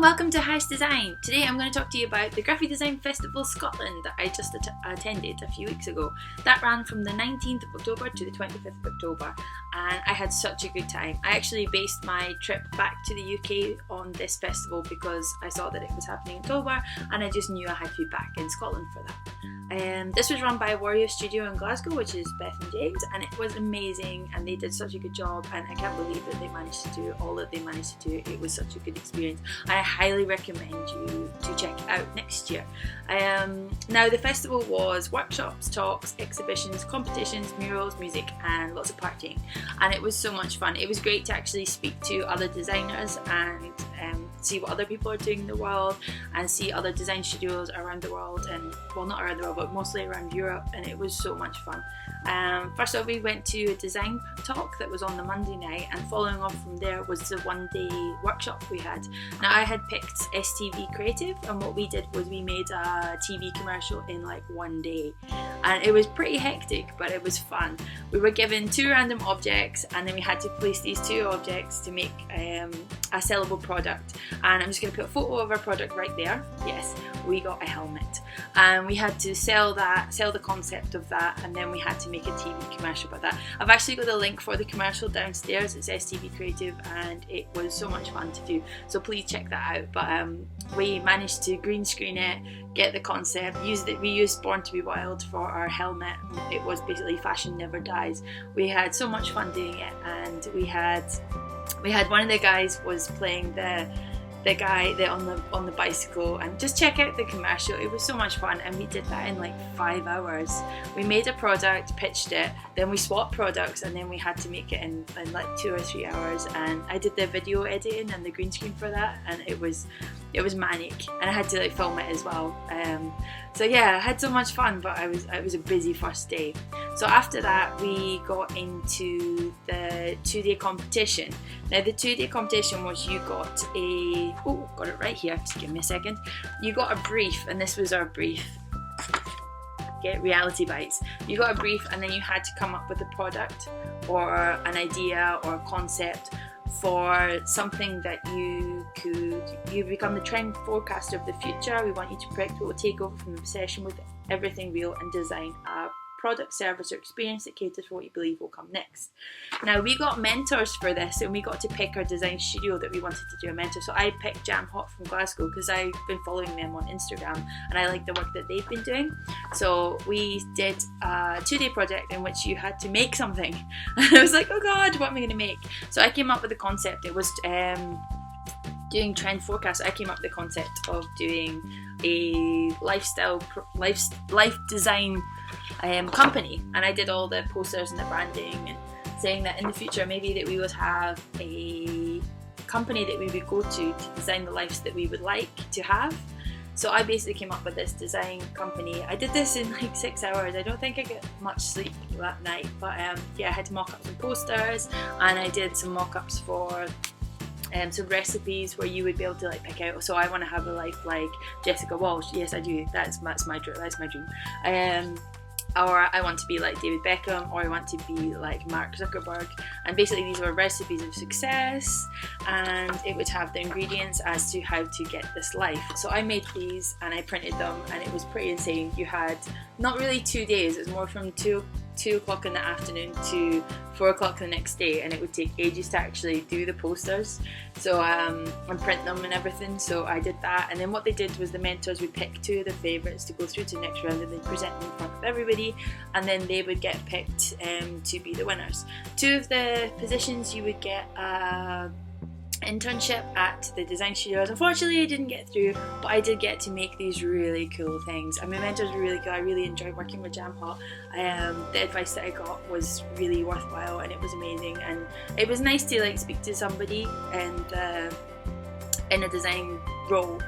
and welcome to House Design. Today I'm going to talk to you about the Graphic Design Festival Scotland that I just attended a few weeks ago. That ran from the 19th of October to the 25th of October, and I had such a good time. I actually based my trip back to the UK on this festival because I saw that it was happening in October and I just knew I had to be back in Scotland for that. This was run by Warrior Studio in Glasgow, which is Beth and James, and it was amazing and they did such a good job, and I can't believe that they managed to do all that they managed to do. It was such a good experience. I highly recommend you to check it out next year. Now the festival was workshops, talks, exhibitions, competitions, murals, music and lots of partying, and it was so much fun. It was great to actually speak to other designers and see what other people are doing in the world and see other design studios around the world, and well, not around the world but mostly around Europe, and it was so much fun. First off, we went to a design talk that was on the Monday night, and following off from there was the one-day workshop we had. Now I had picked STV Creative, and what we did was we made a TV commercial in like one day, and it was pretty hectic but it was fun. We were given two random objects and then we had to place these two objects to make a sellable product, and I'm just going to put a photo of our product right there. Yes, we got a helmet and we had to sell the concept of that, and then we had to make a TV commercial about that. I've actually got a link for the commercial downstairs. It's STV Creative and it was so much fun to do, so please check that out. But we managed to green screen it, get the concept, we used Born to be Wild for our helmet. It was basically fashion never dies. We had so much fun doing it, and we had one of the guys was playing the guy on the bicycle, and just check out the commercial. It was so much fun, and we did that in like 5 hours. We made a product, pitched it, then we swapped products, and then we had to make it in like 2 or 3 hours, and I did the video editing and the green screen for that, and it was manic, and I had to like film it as well. So yeah, I had so much fun, but it was a busy first day. So after that we got into the 2-day competition. Now the 2-day competition was you got got it right here, just give me a second. You got a brief, and this was our brief. Get reality bites. You got a brief and then you had to come up with a product or an idea or a concept for something that you become the trend forecaster of the future. We want you to predict what will take over from the obsession with everything real and design a product, service or experience that caters for what you believe will come next. Now we got mentors for this, and we got to pick our design studio that we wanted to do a mentor. So I picked Jam Hot from Glasgow because I've been following them on Instagram and I like the work that they've been doing. So we did a 2-day project in which you had to make something, and I was like, oh god, what am I going to make? So I came up with a concept. It was doing trend forecast. I came up with the concept of doing a life design company, and I did all the posters and the branding, and saying that in the future maybe that we would have a company that we would go to design the lives that we would like to have. So I basically came up with this design company. I did this in like 6 hours. I don't think I get much sleep that night, but yeah, I had to mock up some posters, and I did some mock-ups for some recipes where you would be able to like pick out. So I want to have a life like Jessica Walsh. Yes, I do. That's my dream. Or I want to be like David Beckham, or I want to be like Mark Zuckerberg. And basically these were recipes of success, and it would have the ingredients as to how to get this life. So I made these and I printed them, and it was pretty insane. You had not really 2 days, it was more from 2 o'clock in the afternoon to 4 o'clock the next day, and it would take ages to actually do the posters and print them and everything. So I did that, and then what they did was the mentors would pick 2 of the favourites to go through to the next round, and they'd present them in front of everybody, and then they would get picked to be the winners. 2 of the positions you would get internship at the design studios. Unfortunately I didn't get through, but I did get to make these really cool things, and my mentors were really cool. I really enjoyed working with Jam Hot. The advice that I got was really worthwhile, and it was amazing, and it was nice to like speak to somebody in a design role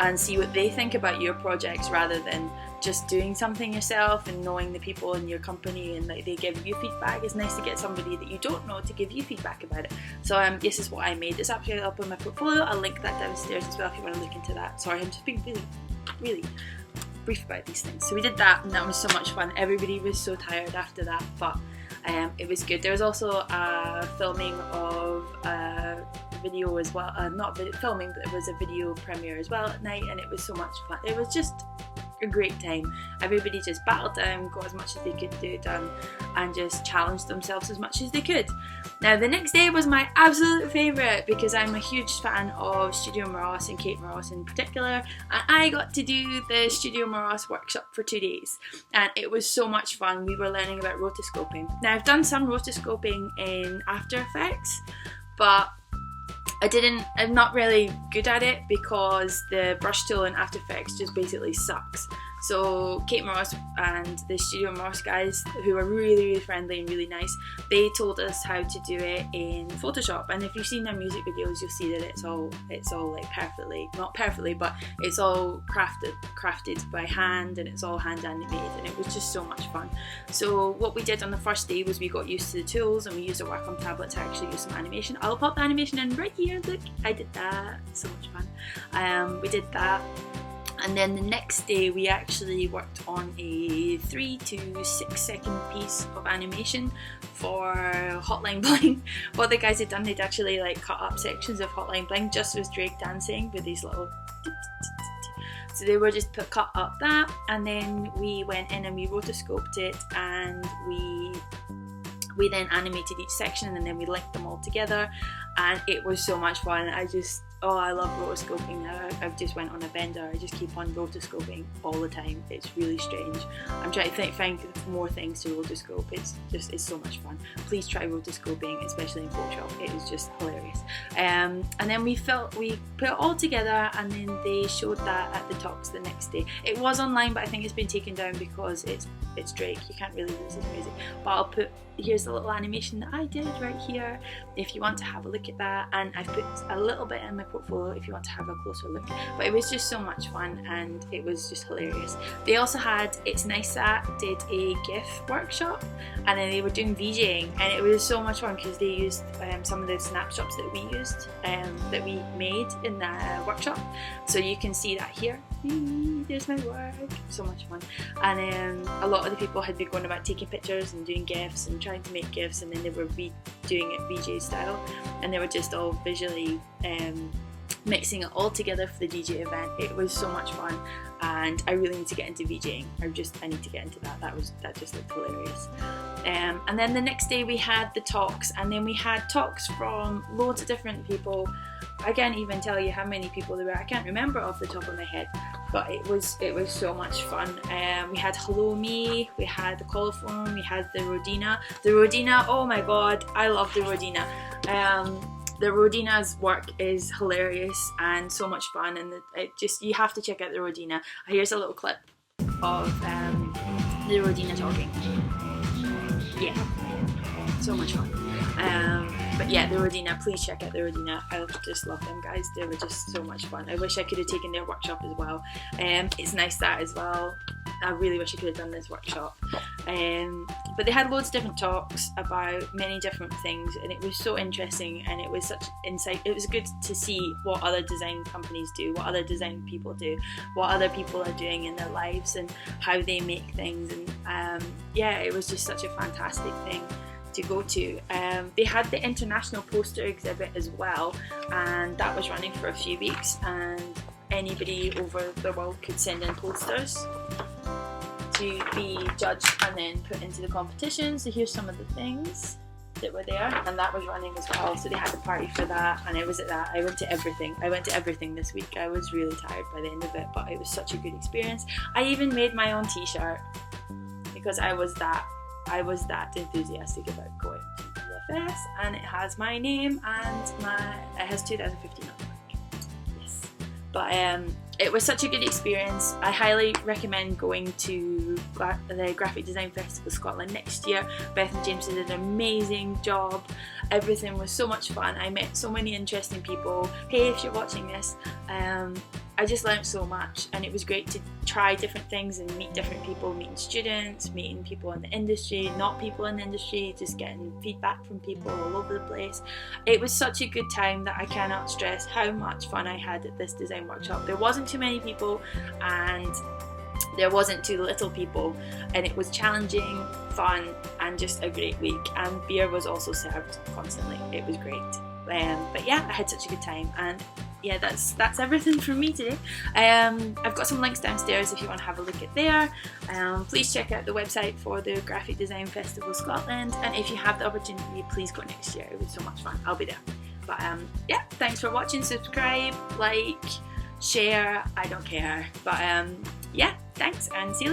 and see what they think about your projects, rather than just doing something yourself and knowing the people in your company and like they give you feedback. It's nice to get somebody that you don't know to give you feedback about it. So this is what I made. It's actually up on my portfolio. I'll link that downstairs as well if you want to look into that. Sorry, I'm just being really brief about these things. So we did that, and that was so much fun. Everybody was so tired after that, but it was good. There was also a filming of video as well, not video filming, but it was a video premiere as well at night, and it was so much fun. It was just a great time. Everybody just battled down, got as much as they could do done, and just challenged themselves as much as they could. Now the next day was my absolute favourite, because I'm a huge fan of Studio Moros and Kate Moros in particular, and I got to do the Studio Moros workshop for 2 days, and it was so much fun. We were learning about rotoscoping. Now I've done some rotoscoping in After Effects, but I'm not really good at it because the brush tool in After Effects just basically sucks. So Kate Moros and the Studio Moros guys, who are really, really friendly and really nice, they told us how to do it in Photoshop. And if you've seen their music videos, you'll see that it's all like not perfectly, but it's all crafted by hand, and it's all hand animated, and it was just so much fun. So what we did on the first day was we got used to the tools, and we used a Wacom tablet to actually use some animation. I'll pop the animation in right here. Look, I did that. So much fun. We did that. And then the next day we actually worked on a 3 to 6 second piece of animation for Hotline Bling. What the guys had done, they'd actually like cut up sections of Hotline Bling just with Drake dancing with these little. So they were just cut up that, and then we went in and we rotoscoped it, and we then animated each section, and then we linked them all together, and it was so much fun. I love rotoscoping now. I've just went on a bender. I just keep on rotoscoping all the time. It's really strange. I'm trying to find more things to rotoscope. It's so much fun. Please try rotoscoping, especially in Photoshop. It is just hilarious. And then we put it all together, and then they showed that at the talks the next day. It was online, but I think it's been taken down because it's Drake. You can't really use his music. But here's the little animation that I did right here, if you want to have a look at that, and I've put a little bit in my portfolio if you want to have a closer look. But it was just so much fun, and it was just hilarious. They also had It's Nice That did a GIF workshop, and then they were doing VJing, and it was so much fun because they used some of the snapshots that we used, that we made in the workshop. So you can see that here. There's my work. So much fun. And a lot of the people had been going about taking pictures and doing GIFs and trying to make GIFs, and then they were doing it VJ style, and they were just all visually mixing it all together for the DJ event. It was so much fun, and I really need to get into VJing. I need to get into that. That just looked hilarious. And then the next day we had the talks, and then we had talks from loads of different people. I can't even tell you how many people there were. I can't remember off the top of my head, but it was so much fun. We had Hello Me, we had the Colophone, we had the Rodina. The Rodina, oh my god, I love the Rodina. The Rodina's work is hilarious and so much fun, and you have to check out the Rodina. Here's a little clip of the Rodina talking. Yeah, so much fun. But yeah, the Rodina, please check out the Rodina. I just love them guys. They were just so much fun. I wish I could have taken their workshop as well. It's Nice That as well. I really wish I could have done this workshop. But they had loads of different talks about many different things, and it was so interesting, and it was such insight. It was good to see what other design companies do, what other design people do, what other people are doing in their lives, and how they make things. And yeah, it was just such a fantastic thing to go to. They had the international poster exhibit as well, and that was running for a few weeks, and anybody over the world could send in posters to be judged and then put into the competition. So here's some of the things that were there, and that was running as well. So they had a party for that, and I was at that. I went to everything this week. I was really tired by the end of it, but it was such a good experience. I even made my own t-shirt because I was that enthusiastic about going to BFS, and it has my name and it has 2015 on the back. Yes, but it was such a good experience. I highly recommend going to the Graphic Design Festival Scotland next year. Beth and James did an amazing job. Everything was so much fun. I met so many interesting people. Hey, if you're watching this, I just learned so much, and it was great to try different things and meet different people, meeting students, meeting people in the industry, not people in the industry, just getting feedback from people all over the place. It was such a good time that I cannot stress how much fun I had at this design workshop. There wasn't too many people, and there wasn't too little people, and it was challenging, fun, and just a great week. And beer was also served constantly. It was great. But yeah, I had such a good time, and yeah, that's everything from me today. I've got some links downstairs if you want to have a look at there. Please check out the website for the Graphic Design Festival Scotland, and if you have the opportunity, please go next year. It was so much fun. I'll be there. But yeah, thanks for watching. Subscribe, like, share, I don't care. But yeah, thanks, and see you later.